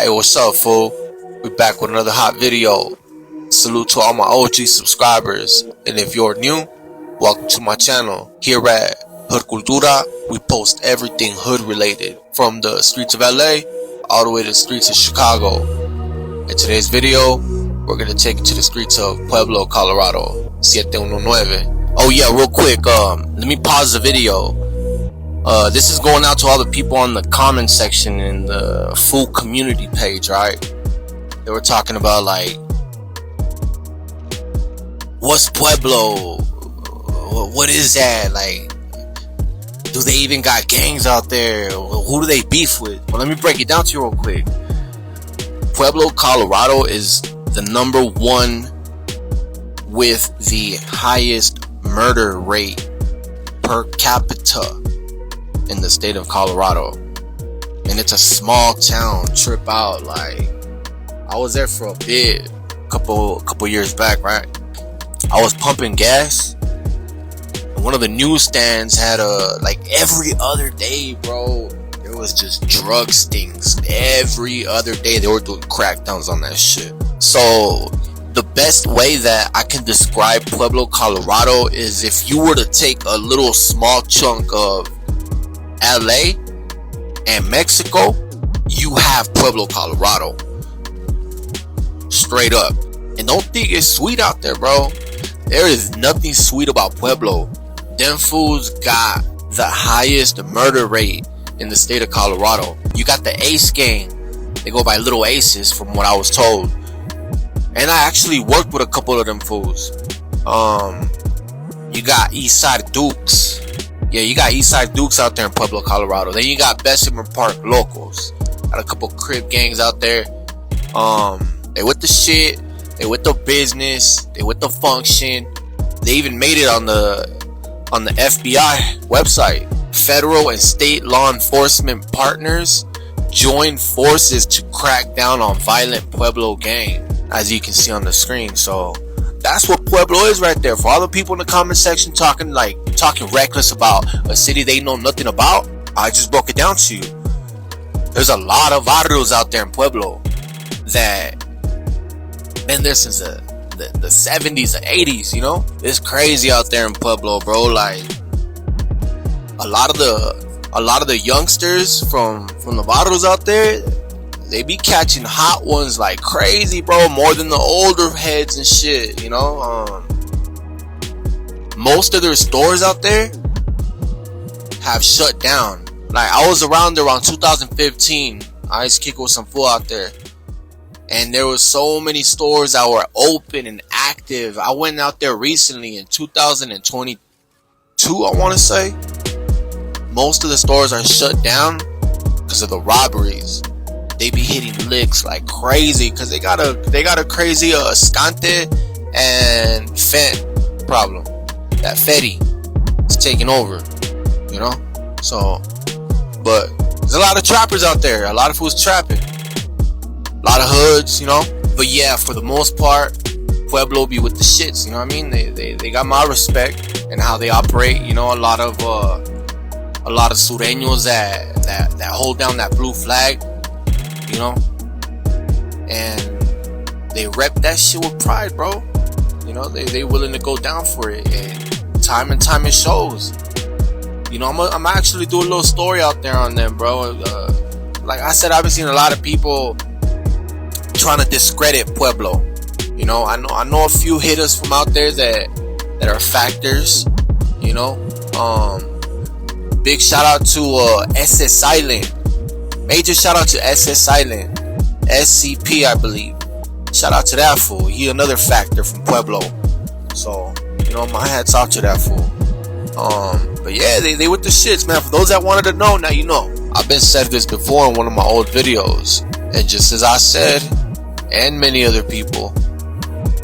Hey, what's up, fool? We back with another hot video. Salute to all my OG subscribers, and if you're new, welcome to my channel. Here at Hood Cultura, we post everything hood related, from the streets of LA all the way to the streets of Chicago. In today's video, we're gonna take you to the streets of Pueblo, Colorado, 719. Oh yeah, real quick, let me pause the video. This is going out to all the people on the comment section in the full community page, right? They were talking about, like, what's Pueblo? What is that? Like, do they even got gangs out there? Who do they beef with? Well, let me break it down to you real quick. Pueblo, Colorado is the #1 with the highest murder rate per capita in the state of Colorado. And it's a small town. Trip out. Like, I was there for a bit, couple years back, right? I was pumping gas. One of the newsstands had like every other day, bro, there was just drug stings. Every other day they were doing crackdowns on that shit. So the best way that I can describe Pueblo, Colorado is if you were to take a little small chunk of LA and Mexico, you have Pueblo, Colorado. Straight up. And don't think it's sweet out there, bro. There is nothing sweet about Pueblo. Them fools got the highest murder rate in the state of Colorado. You got the Ace gang. They go by Little Aces, from what I was told. And I actually worked with a couple of them fools. You got Eastside Dukes. Yeah, you got Eastside Dukes out there in Pueblo, Colorado. Then you got Bessemer Park Locos. Got a couple Crip gangs out there. They with the shit. They with the business. They with the function. They even made it on the FBI website. Federal and state law enforcement partners join forces to crack down on violent Pueblo gang, as you can see on the screen. So that's what Pueblo is right there. For all the people in the comment section talking reckless about a city they know nothing about, I just broke it down to you. There's a lot of barrios out there in Pueblo that been there since the 70s, the 80s, you know? It's crazy out there in Pueblo, bro. Like, a lot of the youngsters from the barrios out there, they be catching hot ones like crazy, bro. More than the older heads and shit, you know? Most of their stores out there have shut down. Like, I was around 2015. I used to kick with some fool out there, and there was so many stores that were open and active. I went out there recently in 2022, I want to say. Most of the stores are shut down because of the robberies. They be hitting licks like crazy because they got a crazy Escante and Fent problem. That Fetty is taking over, you know? So, but there's a lot of trappers out there. A lot of fools trapping. A lot of hoods, you know? But yeah, for the most part, Pueblo be with the shits, you know what I mean? They got my respect and how they operate, you know? A lot of sureños that hold down that blue flag, you know? And they rep that shit with pride, bro. You know, they willing to go down for it, and time it shows. You know, I'm actually do a little story out there on them, bro. Like I said, I've been seeing a lot of people trying to discredit Pueblo. You know, I know a few hitters from out there that are factors. You know, big shout out to SS Silent. Major shout out to SS Silent, SCP, I believe. Shout out to that fool. He another factor from Pueblo. So, you know, my hats off to that fool. But yeah, they with the shits, man. For those that wanted to know, now you know. I've been said this before in one of my old videos, and just as I said, and many other people,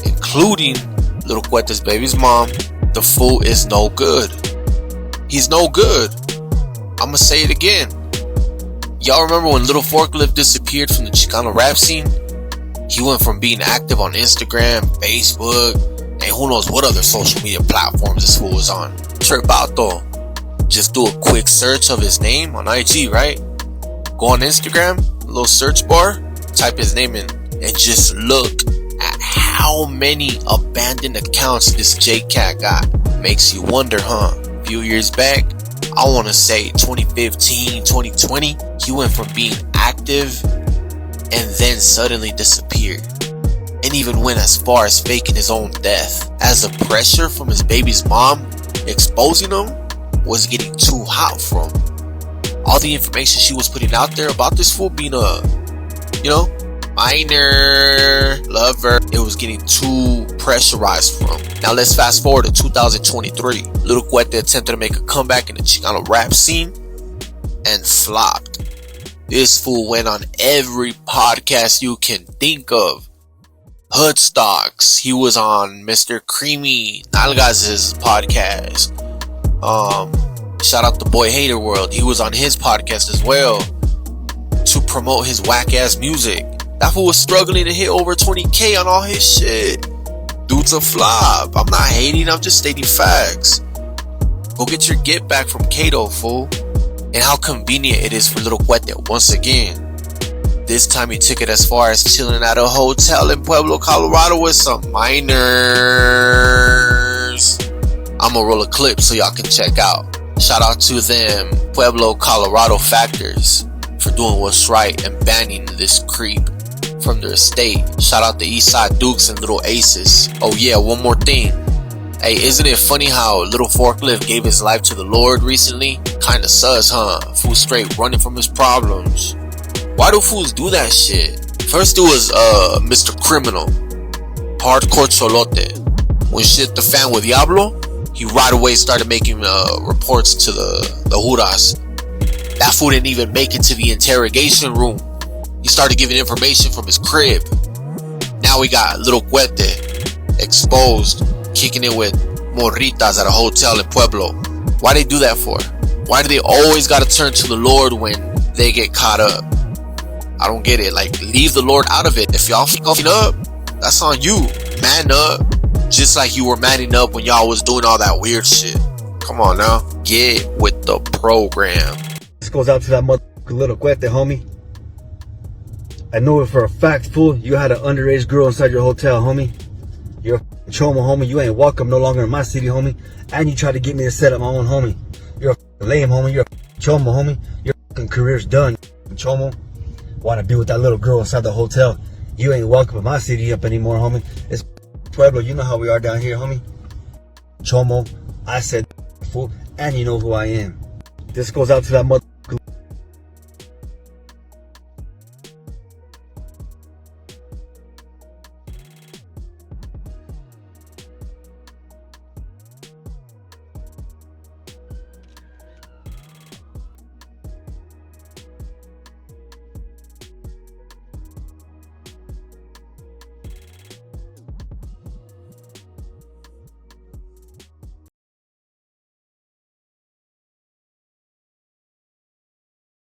including Lil Cuete's baby's mom, the fool is no good. He's no good. I'ma say it again. Y'all remember when Little Forklift disappeared from the Chicano rap scene? He went from being active on Instagram, Facebook, and who knows what other social media platforms this fool was on. Trip out though. Just do a quick search of his name on IG, right? Go on Instagram, a little search bar, type his name in and just look at how many abandoned accounts this J Cat got. Makes you wonder, huh? A few years back, I want to say 2015, 2020, he went from being active and then suddenly disappeared, and even went as far as faking his own death, as the pressure from his baby's mom exposing him was getting too hot for him. All the information she was putting out there about this fool being a, minor lover, it was getting too pressurized for him. Now let's fast forward to 2023. Lil Cuete attempted to make a comeback in the Chicano rap scene and flopped. This fool went on every podcast you can think of. Hood Stocks, he was on Mr. Creamy Nalgaz's podcast. Shout out to Boy Hater World, he was on his podcast as well to promote his whack ass music. That fool was struggling to hit over 20k on all his shit. Dude's a flop. I'm not hating, I'm just stating facts. Go get your get back from Kato, fool. And how convenient it is for Lil Cuete once again. This time he took it as far as chilling at a hotel in Pueblo, Colorado with some minors. I'ma roll a clip so y'all can check out. Shout out to them Pueblo, Colorado factors for doing what's right and banning this creep from their estate. Shout out to Eastside Dukes and Little Aces. Oh yeah, one more thing. Hey, isn't it funny how Little Forklift gave his life to the Lord recently? Kinda sus, huh? Fool straight running from his problems. Why do fools do that shit? First it was Mr. Criminal, Hardcore Cholote. When shit the fan with Diablo, he right away started making reports to the Juras. That fool didn't even make it to the interrogation room. He started giving information from his crib. Now we got Lil Cuete exposed, kicking it with morritas at a hotel in Pueblo. Why they do that for? Why do they always gotta turn to the Lord when they get caught up? I don't get it. Like, leave the Lord out of it. If y'all fucking up, that's on you. Man up. Just like you were manning up when y'all was doing all that weird shit. Come on now. Get with the program. This goes out to that motherfucker Lil Cuete, homie. I know it for a fact, fool. You had an underage girl inside your hotel, homie. You're a chomo, homie. You ain't welcome no longer in my city, homie. And you tried to get me to set up my own, homie. You're a lame, homie. You're a chomo, homie. Your fucking career's done, chomo. Want to be with that little girl inside the hotel. You ain't welcome in my city up anymore, homie. It's Pueblo. You know how we are down here, homie. Chomo. I said, fool. And you know who I am. This goes out to that motherfucker